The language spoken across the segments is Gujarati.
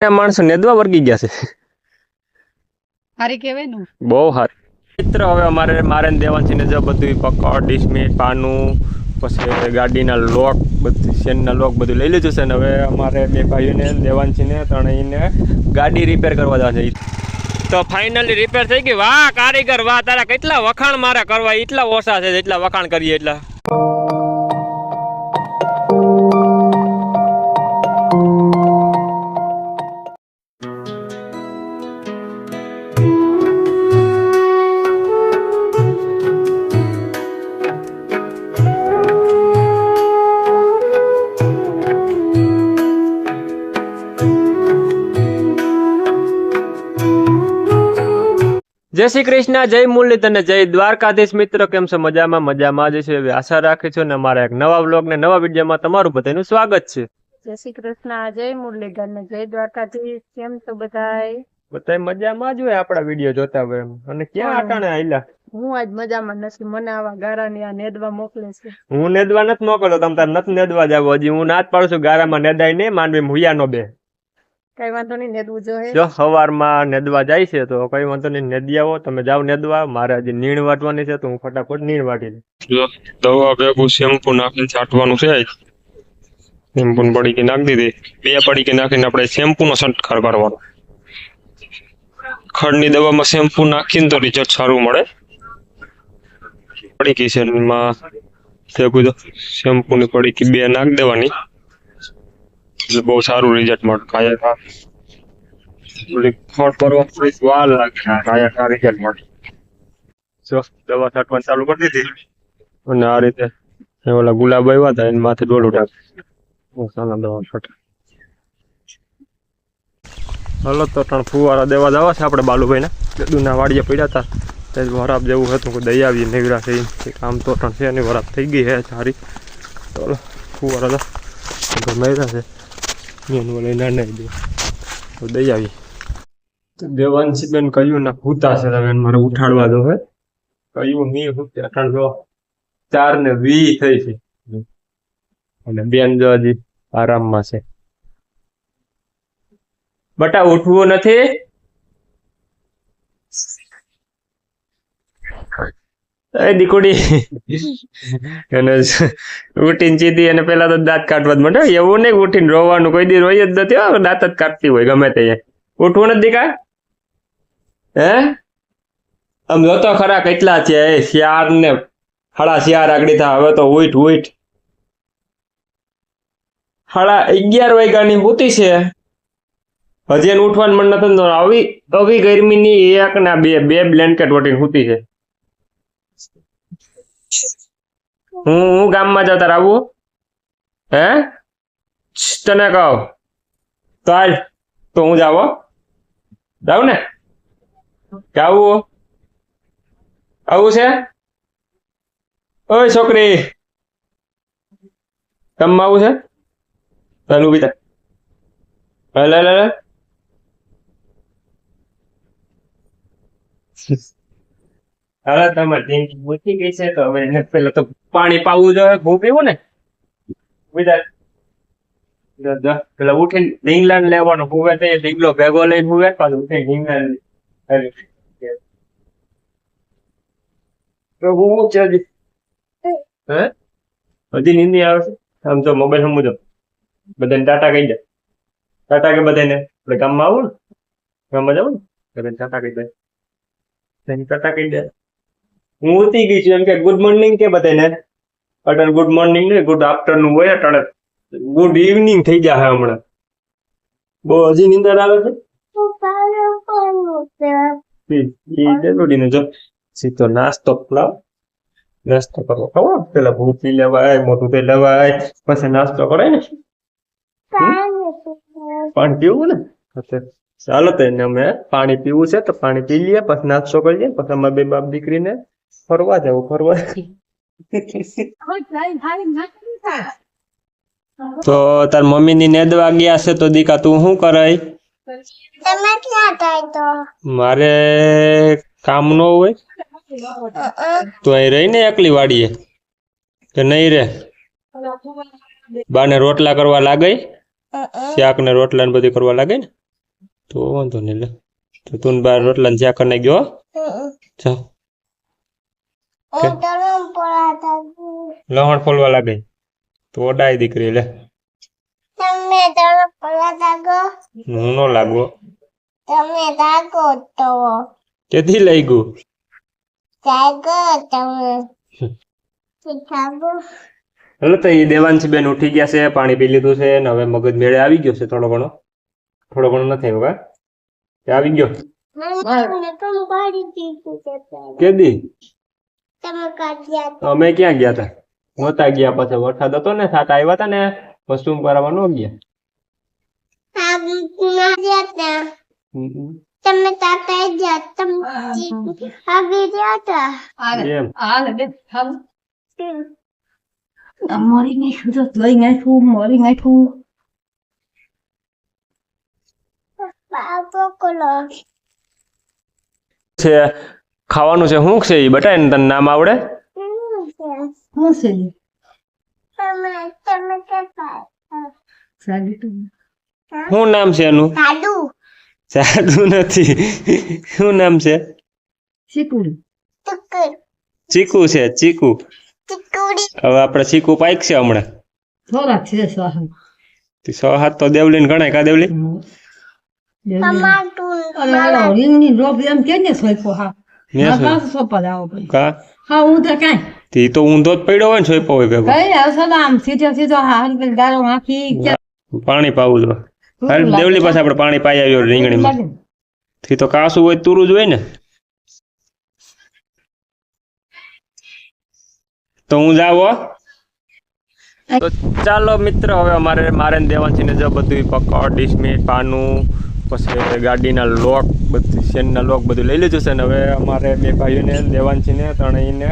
માણસો નેદવા વર્ગી ગયા છે. હારી કેવાય ને બહુ સારી મિત્ર. હવે અમારે મારે દેવાંશીને જો બધું પકડ ડિસ્મિટ પાનું પછી ગાડીના લોક બધી શેનના લોક બધું લઈ લીધું છે ને હવે અમારે બે ભાઈઓને દેવાંશીને ત્રણેયને ગાડી રિપેર કરવા જવા છે. તો ફાઇનલી રિપેર થઈ ગઈ. વાહ કારીગર વાહ, તારા કેટલા વખાણ મારા કરવા એટલા ઓછા છે જેટલા વખાણ કરીએ એટલા. જય શ્રી કૃષ્ણ, જય મુરલીધર અને જય દ્વારકાધીશ. મિત્રો કેમ છો? મજામાં? મજામાં જ છે. આશા રાખી છું ને અમારા એક નવા વ્લોગ ને નવા વિડીયોમાં તમારું બધાનું સ્વાગત છે. જય શ્રી કૃષ્ણ, જય મુરલીધર ને જય દ્વારકાધીશ. કેમ છો બધાય? બધા મજામાં જ હોય આપણા વિડીયો જોતા હોય એમ. અને ક્યાં આટાણે આયલા? હું આજ મજામાં નથી. મને આવા ગારાની આ નેદવા મોકલે છે. હું નેદવા નથી મોકલતો, તમ તાર નથી નેદવા જાવ. હજી હું ના જ પાડું છું ગારામાં નેદાય નહીં, માંડવી હુયા નો બે. કઈ વાંધો નહીં, નેદવું જોઈએ. જો સવારમાં નેદવા જાય છે તો કઈ વાંધો નહીં, નેદી આવો. તમે જાઓ નેદવા, મારે હજી નીણ વાટવાની છે તો હું ફટાફટ નીણ વાટી લઉં. દવા ભેગું શેમ્પુ નાખીને છાંટવાનું છે. શેમ્પુ પડીકી નાખી દીધી. બે પડીકી નાખીને આપણે શેમ્પુનો છંટકાવ કરવાનો. ખડની દવામાં શેમ્પુ નાખીને તો રિઝલ્ટ સારું મળે. પડીકી છે એમાં ભેગું તો શેમ્પુની પડીકી બે નાખી દેવાની, એટલે બહુ સારું રિઝલ્ટ મળે. કાયા ખડ પરવા થોડીક વાર લાગે, કાયા રિઝલ્ટ મળે. જો દવા છાંટવાનું ચાલુ કરી દીધી અને આ રીતે ઓલા ગુલાબ આવ્યા હતા એની માથે ડોલું ટાક દવા છાંટે. હલો તો ત્રણ ફુવારા દેવા જવા છે આપણે બાલુભાઈને. દૂધના વાડીએ પડ્યા હતા તે વરાપ જેવું હતું કે દઈ આવી નેવરા છે. કામ તો ત્રણ છે એની વરાપ થઈ ગઈ છે સારી. ચાલો ફુવારા તો મેળા છે એનું લઈને નાઈ દે તો દઈ આવી. દેવાંશીબેન કહ્યું ના ભૂતા છે, તમે મારે ઉઠાડવા દો. હે કહ્યું નહીં ભૂત અઠાણ જો 4:20 થઈ છે અને બેન જો હજી આરામમાં છે. બટા ઉઠવું નથી? એ દીકુડી એને ઉઠીને સીધી અને પેલા તો દાંત કાઢવા જ માંડે. એવું નહીં ઉઠીને રોવાનું, કોઈ દી રોઈ જ નથી, દાંત જ કાઢતી હોય ગમે તે. ઉઠવું નથી દીકા? હે આમ જોતો ખરા કેટલા છે 4 ને 4:30 આગળ થા. હવે તો ઉઠ 11 વાગ્યાની ઉઠી છે, હજી એને ઉઠવાનું મન નથી. આવી ગરમીની એક ના બે બ્લેન્કેટ વટીને સૂતી છે. હું ગામમાં જાવ તાર આવું? હે તને કહું તો હાલ તો હું જાવ ને. કે આવું છે? ઓય છોકરી કામમાં આવું છે? ચાલ ઉભી થા. લે હવે તમારે ટેન્કી મૂકી ગઈ છે તો હવે એને પેલા તો પાણી પાવું જોઈએ. ભૂ પીવું ને બીજા પેલા ઉઠીને ઢીંગલા લેવાનો. હુવે તો ઢીંગલો ભેગો લઈને હુવે, પાછું ઉઠીને ઢીંગલા તો હું છે હજી. હે હજી નીંદી આવે છે? આમ તો મોબાઈલ સમજો બધાને ટાટા કહી દે. ટાટા કે બધાને આપણે ગામમાં આવું ને, ગામમાં જવું ને બધાને ટાટા કહી દે. ટાટા કહી દે. હું ઉઠી ગઈ છું એમ કે ગુડ મોર્નિંગ કે બધાને. અટલ ગુડ મોર્નિંગ ને ગુડ આફ્ટરનૂન હોય, અટાણે ગુડ ઇવનિંગ થઈ જાય હમણાં. બહુ હજી નીંદર આવે છે. જો સીધો નાસ્તો લાવ, નાસ્તો કરવો ખબર પેલા ભૂખ પી લેવાય, મોટું પી લેવાય, પછી નાસ્તો કરાય ને. પાણી પીવું ને ચાલો તો એને અમે પાણી પીવું છે તો પાણી પી લઈએ, પછી નાસ્તો કરીએ, પછી અમારે બે બાપ દીકરીને ફરવા જવું. તો તાર મમ્મી ની નેદવા ગયા છે તો દીકા તું શું કરાય? મારે કામ ન હોય તો અહીં રહી ને એકલી વાડીએ કે નહીં રે? બાને રોટલા કરવા લાગે, શાક ને રોટલા ને બધું કરવા લાગે ને? તો વાંધો નહીં લે તો તું બાર રોટલા ને ચા કરી નાખજો જાઓ લહણ ફોલવા લાગે તો ઓડાય દીકરી લે હું નો લાગવો કેથી લઈ ગયું એટલે તો એ દેવાંશી બેન ઉઠી ગયા છે પાણી પી લીધું છે ને હવે મગજ મેળે આવી ગયો છે થોડો ઘણો નથી આવ્યો કા આવી ગયો કેદી અમે ક્યાં ગયા હતા નહોતા ગયા પછી વરસાદ હતો ને સાટા આવ્યા હતા ને વસ્તુ કરાવવા ન ગયા તમે તાતા ગયા તમે આવી ગયા હતા એમ મરી ગઈ છું તો લઈ નાખ્યું મરી નાખ્યું બાબો કોલો છે ખાવાનું છે શું છે એ બતાય ને તને નામ આવડે શું છે તમે કેતા શું નામ છે એનું સાડુ સાદું નથી શું નામ છે શીકુડી ટુકર ચીકુ છે ચીકુ ટીકુડી હવે આપણે ચીકુ પાઈક છે હમણાં થોડાક છે સ્વાહન 6-7 તો દેવલીને ગણાય કા દેવલી ટમાટું રીંગની રોપ એમ કે ને સોયપો હા ને શું? પાછો સોપા લાવો ભાઈ કા હા હું તો કાંઈ તે તો ઊંધો જ પડ્યો હોય ને સોયપો હોય ભેગો કઈ આવશે આમ સીધો હાલ ગાળો નાખી પાણી પાવું જો હાલ દેવલી પાસે આપણે પાણી પાઈ આવ્યો રીંગણીમાં થી તો કાસું હોય તુરું જ હોય ને તો હું જાવ તો ચાલો મિત્ર હવે મારે ને દેવાંશીને જો બધું પકડ ડિસ્મિટ પાનું પછી ગાડીના લોક બધી શેનના લોક બધું લઈ લીધું છે ને હવે અમારે બે ભાઈઓને દેવાંશીને ત્રણેયને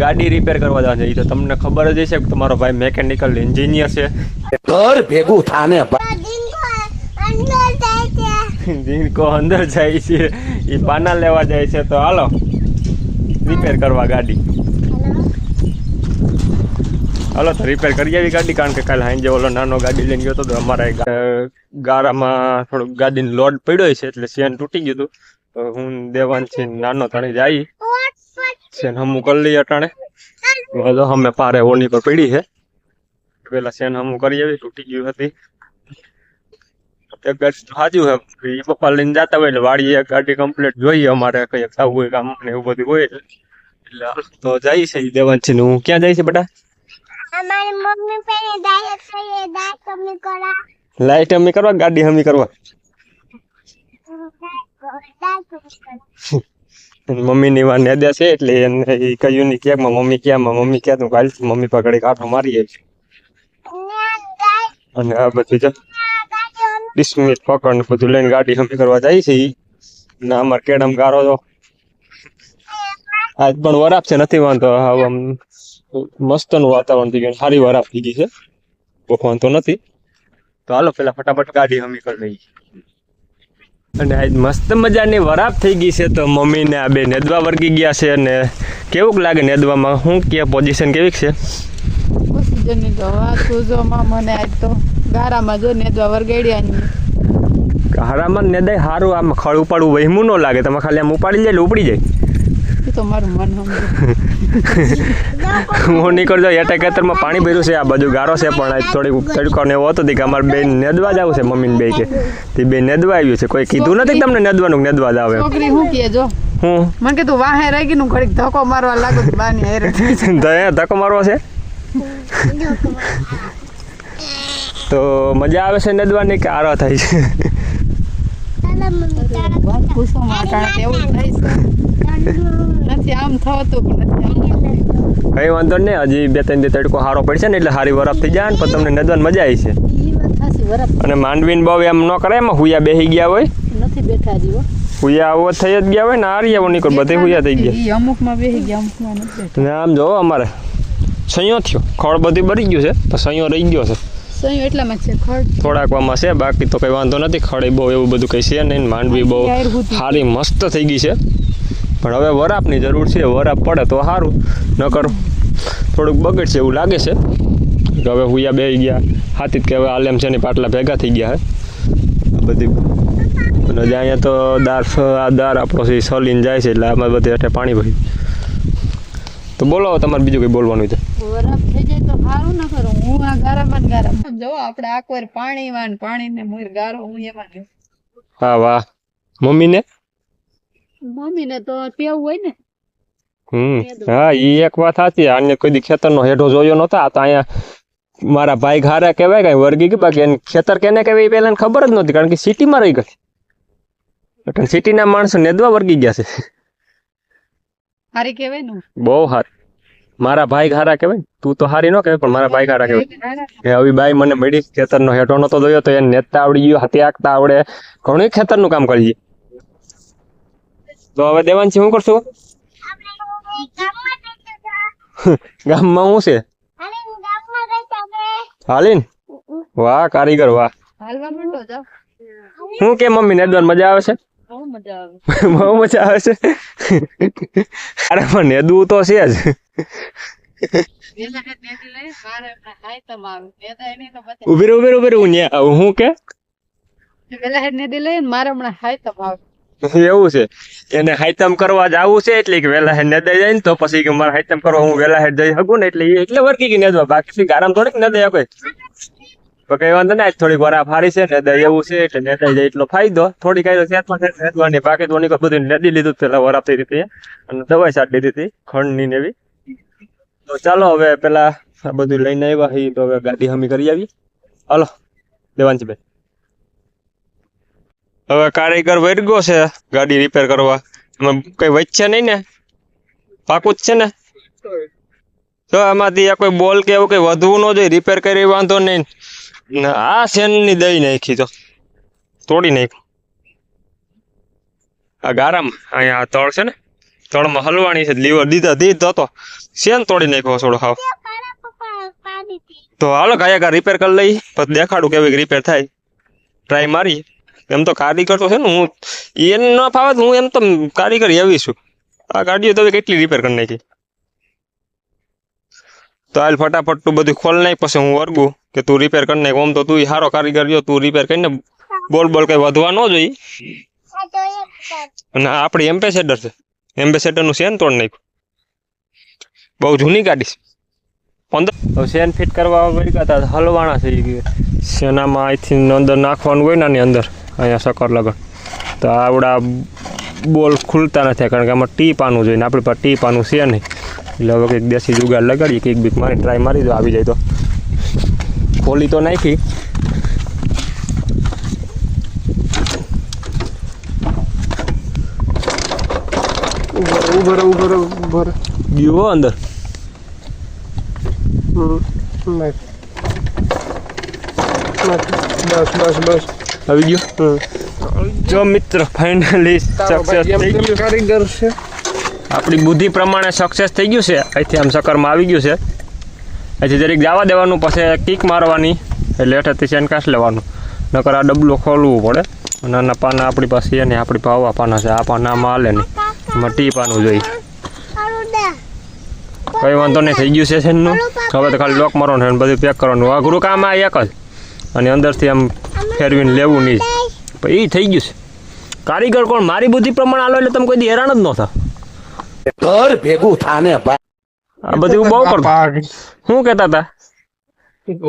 ગાડી રિપેર કરવા જવા છે એ તો તમને ખબર જ હશે કે તમારો ભાઈ મેકેનિકલ એન્જિનિયર છે ઘર ભેગું થાને જીનકો અંદર જાય છે એ પાના લેવા જાય છે તો હાલો રિપેર કરવા ગાડી હાલો તો રિપેર કરી આવી ગાડી કારણ કે કાલે હાંજે ઓલો નાનો ગાડી લઈને ગયો હતો તો અમારે ગારામાં થોડુંક ગાડીનો લોડ પડ્યો છે એટલે ચેન તૂટી ગયું હતું તો હું દેવાંશી નાનો તણી જાય ચેન હમું કરી લઈએ અટાણે તો અમે પારે ઓની પર પડી છે પેલા ચેન હમું કરી આવી તૂટી ગયું હતી એક ગાડી સાચું છે એ પપ્પા લઈને જતા હોય એટલે વાડીએ ગાડી કમ્પ્લીટ જોઈએ અમારે કઈ થવું હોય કામ ને એવું બધું હોય એટલે તો જાય છે દેવાંશી નું ક્યાં જાય છે બેટા અમારી મમ્મી પહેલે દાયક થઈ દાયક તમે કરા લાઈટ હમી કરવા ગાડી હમી કરવા મમ્મી ની વાર નેદે છે એટલે એને એ કહ્યું નહીં ક્યાંક મમ્મી ક્યાં તું કાલ મમ્મી પકડી કાંઠો મારી અને આ બધું જ ડિસ્મિટ પકડ ને બધું લઈને ગાડી હમી કરવા જાય છે ને અમારે કેડમ ગારો તો આજ પણ વરાપ છે નથી વાંધો આમ મસ્ત નું વાતાવરણ થઈ ગયું સારી વરાપ થઈ ગઈ છે બહુ વાંધો નથી તો હાલો પેલા ફટાફટ ગાડી હમી કરી લઈએ અને આજ મસ્ત મજાની વરાપ થઈ ગઈ છે તો મમ્મીને આ બે નેદવા વર્ગી ગયા છે અને કેવું લાગે નેદવામાં શું કે પોઝિશન કેવી છે પોઝિશનની તો વાત પૂછોમાં મને આજ તો ગારામાં જો નેદવા વરગાડ્યા હારામાં નેદાય સારું આમ ખળ ઉપાડવું વહેમું ન લાગે તમે ખાલી આમ ઉપાડી જાય એટલે ઉપડી જાય એ તો મારું મન હું નીકળજો એટા ખેતરમાં પાણી ભર્યું છે આ બાજુ ગારો છે પણ આજ થોડીક તડકો ને એવો હતો કે અમારે બે નેદવા જ આવું છે મમ્મીને બે કે તે બે નેદવા આવ્યું છે કોઈ કીધું નથી તમને નેદવાનું નેદવા જ આવે છોકરી શું કહે જો હું મને કીધું વાહે રહી ગયું ઘડીક ધક્કો મારવા લાગુ બાની હેરે ધક્કો મારવો છે તો મજા આવે છે નેદવાની કે આરો થાય છે વાત પૂછવામાં કારણ એવું થાય છે નથી આમ થતું પણ કઈ વાંધો નહીં હજી 2-3 દી તડકો સારો પડશે ને એટલે સારી વરાપ થઈ જાય ને પણ તમને નેદવાની મજા આવી છે એ વાત થાસી વરફ અને માંડવીને બહુ એમ ન કરે એમાં હુયા બેસી ગયા હોય નથી બેઠા જીવો હુયા આવો થઈ જ ગયા હોય ને આરિયાઓ નીકળ બધે હુયા થઈ ગયા એ અમુકમાં બેસી ગયા અમુકમાં નથી બેઠા ને આમ જોવો અમારે સૈયો થયો ખડ બધી ભરી ગયું છે તો સૈયો રહી ગયો છે સહી એટલામાં છે ખડ થોડાકવામાં છે બાકી તો કઈ વાંધો નથી ખડે બહુ એવું બધું કઈ છે નહીં માંડવી બહુ સારી મસ્ત થઈ ગઈ છે પણ હવે વરાપની જરૂર છે વરાપ પડે તો સારું નકર થોડુંક બગડશે એવું લાગે છે કે હવે હુયા બે ગયા હાથી કે હવે આલેમ છે ને પાટલા ભેગા થઈ ગયા હે બધી અને જે અહીંયા તો દાર આપણો છે સલીન જાય છે એટલે આમાં બધે એટલે પાણી ભર્યું. તો બોલો તમારે બીજું કંઈ બોલવાનું છે? વરફ થઈ જાય તો સારું ના કરું. હું આ ગારામાં ને ગારામાં જો આપણે આ કોઈ પાણી ને મોર ગારો હું એમાં ગયો. હા વાહ. મમ્મીને મમ્મીને તો ટેવ હોય ને. હા એ એક વાત સાચી. આને કોઈ દી ખેતરનો હેઠો જોયો નતો. આ તો અહીંયા મારા ભાઈ ઘારા કહેવાય કઈ વર્ગી કે બાકી એને ખેતર કેને કહેવાય એ પહેલા ખબર જ નહોતી, કારણ કે સિટીમાં રહી ગઈ. એટલે સિટીના માણસો નેદવા વર્ગી ગયા છે. હારી કહેવાય ને. બહુ સારી. મારા ભાઈ ઘારા કહેવાય. તું તો હારી ન કહેવાય પણ મારા ભાઈ ઘારા કહેવાય. હવે બાઈ મને મળી ખેતરનો હેઠો નતો જોયો તો એને નેતા આવડી ગયો, હાથી આંકતા આવડે, ઘણું ખેતરનું કામ કરીએ. તો હવે દેવાંશી શું કરશું? ગામમાં શું છે? હાલીન. વાહ કારીગર વાહ. હાલવા માંડો જાવ. શું કે મમ્મી નેદવાની મજા આવે છે? બહુ મજા આવે. બહુ મજા આવે છે. અરે પણ નેદવું તો છે જ. ઉભી રહું હું કે વેલા હેડ નેદી લઈએ ને મારે હમણાં હાય તમ આવે. એવું છે. એને હાઈતમ કરવા જવું છે એટલે કે વેલા હેડ નેદાઈ જાય ને તો પછી કે મારે હાઈતમ કરવા હું વેલા હેડ જઈ શકું ને એટલે વર્કી કે નેદવા. બાકી આરામ થોડીક નેદાય કોઈ. તો કઈ વાંધો નહીં, થોડીક વાર ફારી છે નેદાય એવું છે એટલે નેદાઈ જાય એટલો ફાયદો. થોડીક નેદવાની બાકી તો બધું નેદી લીધું પેલા વરાપ થઈ હતી અને દવાઈ છાંટી દીધી હતી ખંડની ને એવી. તો ચાલો હવે પેલા આ બધું લઈને આવ્યા તો હવે ગાડી હમી કરી આવીએ. હાલો દેવાંશીભાઈ. હવે કારીગર વર્ગો છે ગાડી રિપેર કરવા. એમાં કઈ વચ્ચે નહીં ને? પાકું જ છે ને? તો આમાંથી આ કોઈ બોલ કે એવું કઈ વધવું ન જોઈએ. રિપેર કરી વાંધો નહીં. આ શેનની દઈ નાખી તો તોડી નાખી. આ ગારામાં અહીંયા તળ છે ને, તળમાં હલવાણી છે. લીવર દીધો તો શેન તોડી નાખ્યો થોડો હાવ. તો હાલો ગાયા રિપેર કરી લઈ પછી દેખાડું કેવી રિપેર થાય. ટ્રાય મારી. એમ તો કારીગર તો છે ને, હું એને ન ફાવે હું એમ તો કારીગર એવી છું. આ ગાડીઓ તો કેટલી રિપેર કરી નાખી. તો હાલ ફટાફટ તું બધું ખોલ નાખ પછી હું વર્ગું કે તું રિપેર કરી નાખ. ઓમ તો તું સારો કારીગર જો, તું રિપેર કરીને બોલ કઈ વધવા ન જોઈએ. અને આપણી એમ્બેસેડર છે, એમ્બેસેડર નું શેન તોડ નાખ્યું. બહુ જૂની ગાડી છે. 15 શેન ફિટ કરવા હતા હલવાણા છે. શેનામાં અહીંથી અંદર નાખવાનું હોય ને અંદર અહીંયા સકર લગન તો આવડા બોલ ખુલતા નથી, કારણ કે આમાં ટી પાનું જોઈએ ને આપણી પાસે ટી પાનું છે નહીં. એટલે હવે કંઈક દેશી જુગાડ લગાડીએ, કંઈક બીક મારી ટ્રાય મારી દો, આવી જાય તો. ખોલી તો નાખી. ઉભર ગયો અંદર. બસ આવી ગયો. જો મિત્ર ફાઇનલી સક્સેસ થઈ ગયું. કારીગર છે આપણી બુદ્ધિ પ્રમાણે સક્સેસ થઈ ગયું છે. અહીંથી આમ સકરમાં આવી ગયું છે. અહીંથી જરીક જવા દેવાનું, પછી કિક મારવાની એટલે હેઠળથી શેન કાઢ લેવાનું. નકર આ ડબલું ખોલવું પડે. નાના પાના આપણી પાસે છે ને, આપણી પાસે આવા પાના છે. આ પાનામાં હાલે નહીં, એમાં ટી પાનું જોઈએ. કઈ વાંધો નહીં, થઈ ગયું છે શેનનું. હવે તો ખાલી લોક મારવાનું છે, બધું પેક કરવાનું. અઘરું કામ આ એક જ. અને અંદરથી આમ ફેરવીને લેવું નહીં. એ થઈ ગયું છે. કારીગર કોણ? મારી બુદ્ધિ પ્રમાણે આલો એટલે તમે કોઈ દી હેરાન જ ન થા. ઘર ભેગું થાને ભાઈ. આ બધું બહુ કરતો. શું કહેતા હતા?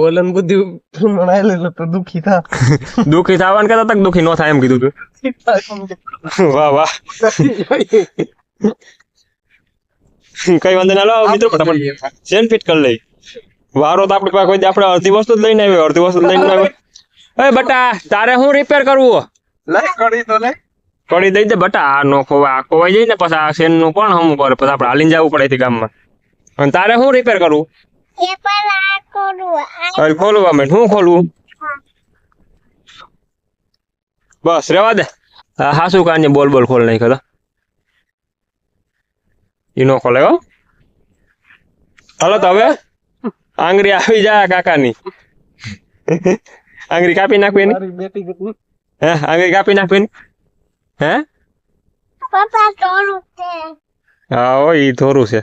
ઓલન બુદ્ધિ પ્રમાણે તો દુખી થા. દુખી થવાનું કહેતા હતા કે દુખી ન થાય એમ કીધું તું? વાહ વાહ. કઈ વાંધો ના. લો મિત્રો ફટાફટ ચેન ફિટ કરી લઈ. વારો તો આપણી પાસે કોઈ આપણે અડધી વસ્તુ જ લઈને આવ્યો, અડધી વસ્તુ લઈને આવ્યો. એ બટા તારે શું રિપેર કરવું? કડી દઈ દે બટા. આ નો ખોવાય, આ ખોવાઈ જાય ને પછી આ શેન નું કોણ હમું કરે? પછી આપણે હાલીને જવું પડે ગામમાં. અને તારે શું રિપેર કરવું? ખોલવું અમે શું ખોલવું? બસ રેવા દે. હા શું કાને બોલ ખોલ નહીં ખરા. ઈ નો ખોલે હો. હાલો તો હવે આંગળી આવી જાય કાકાની. આંગળી કાપી નાખવી ને? હે આંગળી કાપી નાખવી? હે હા ઓ ઈ થોરું છે.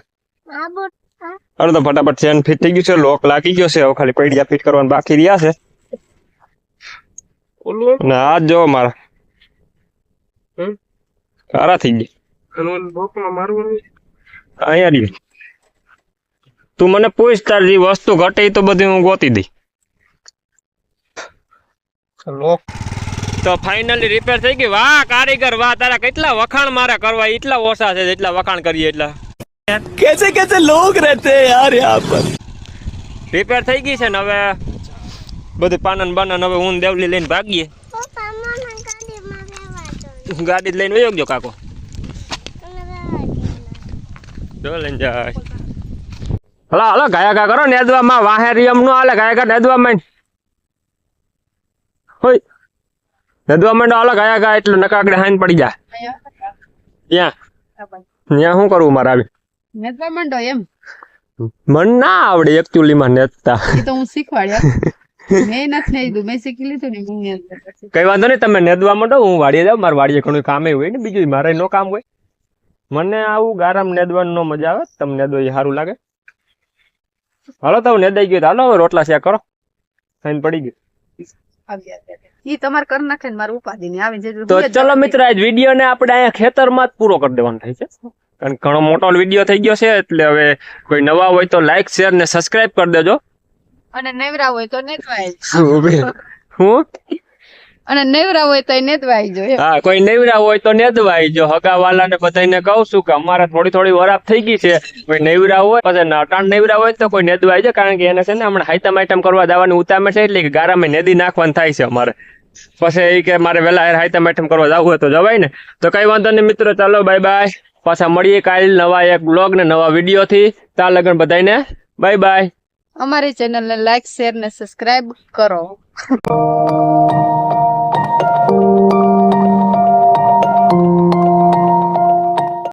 અરે તો ફટાફટ ચેન ફિટ થઈ ગયું છે, લોક લાગી ગયો છે. હવે ખાલી પૈડિયા ફિટ કરવાનું બાકી રહ્યા છે. ને આ જો મારા કારા થઈ ગયા અને ઓલું ભોકમાં મારવું નહીં. અહીંયા રહ્યું. તું મને પૂછ તાર જે વસ્તુ ઘટે ઈ તો બધી હું ગોતી દઈ. લોક તો ફાઇનલી રિપેર થઈ ગઈ. વાહ કારીગર વાહ, તારા કેટલા વખાણ મારા કરવા એટલા ઓછા છે જેટલા વખાણ કરીએ એટલા. कैसे कैसे लोग रहते हैं यार यहाँ पर। રિપેર થઈ ગઈ છે ને હવે બધું પાનન બાનન હવે હું દેવલી લઈને ભાગીએ. પપ્પા મને ગાડીમાં રહેવા દો. ગાડી જ લઈને વયો ગયો કાકો. મને રહેવા દો. જો લઈને જાય. હલા હલો ગાયા ગા કરો નેદવામાં વાહે રિયમ નો હાલે ગાયા ગા નેદવામાં હોય નેદવામાં હાલો ગાયા ગા એટલે નકાકડે હાઈન પડી જાય. ત્યાં ત્યાં શું કરવું મારે આવી નેતવા માંડો એમ મન ના આવડે એકચ્યુઅલી માં નેતતા. એ તો હું શીખવાડ્યા મેં નથી નેદું મેં શીખી લીધું ને હું નેદવા પછી. કઈ વાંધો નહીં તમે નેદવા માંડો હું વાડીએ જાઉં. મારે વાડીએ ઘણું કામ હોય ને બીજું મારે નો કામ હોય. મને આવું ગારામ નેદવાનું નો મજા આવે. તમને નેદો એ સારું લાગે. હાલો તો નેદાઈ ગયું હાલો હવે રોટલા શેક કરો. ખાઈને પડી ગયું. ઈ તમારે કરી નાખે ને મારે ઉપાધિ નહીં આવે જે તો ચલો મિત્ર આજ વિડીયો ને આપણે અહીંયા ખેતરમાં જ પૂરો કરી દેવાનો થાય છે. કારણ કે ઘણો મોટો વિડીયો થઈ ગયો છે એટલે હવે કોઈ નવા હોય તો લાઈક શેર ને સબસ્ક્રાઇબ કરી દેજો. અને નેવરા હોય તો નેતવાય હું અને નેવરા હોય તો નેતવાય જો હા કોઈ નેવરા હોય તો નેદવાય જો. હગાવાલા ને બધાને કહું છું કે અમારે થોડી વરાપ થઈ ગઈ છે. કોઈ નેવરા હોય પછી અટાણ નેવરા હોય તો કોઈ નેદવાય છે. કારણ કે એને છે ને હમણાં હાઈતમ આઈટમ કરવા જવાની ઉતામે છે એટલે કે ગારામાં નેદી નાખવાનું થાય છે અમારે. પછી એ કે મારે વેલા હાઈતમ આઈટમ કરવા જવું હોય તો જવાય ને. તો કઈ વાંધો નહીં મિત્રો, ચાલો બાય બાય. પાછા મળીએ કાલ નવા એક બ્લોગ ને નવા વિડીયો થી. ત્યાં લગન બધાને બાય બાય. અમારી ચેનલ ને લાઈક શેર ને સબસ્ક્રાઇબ કરો.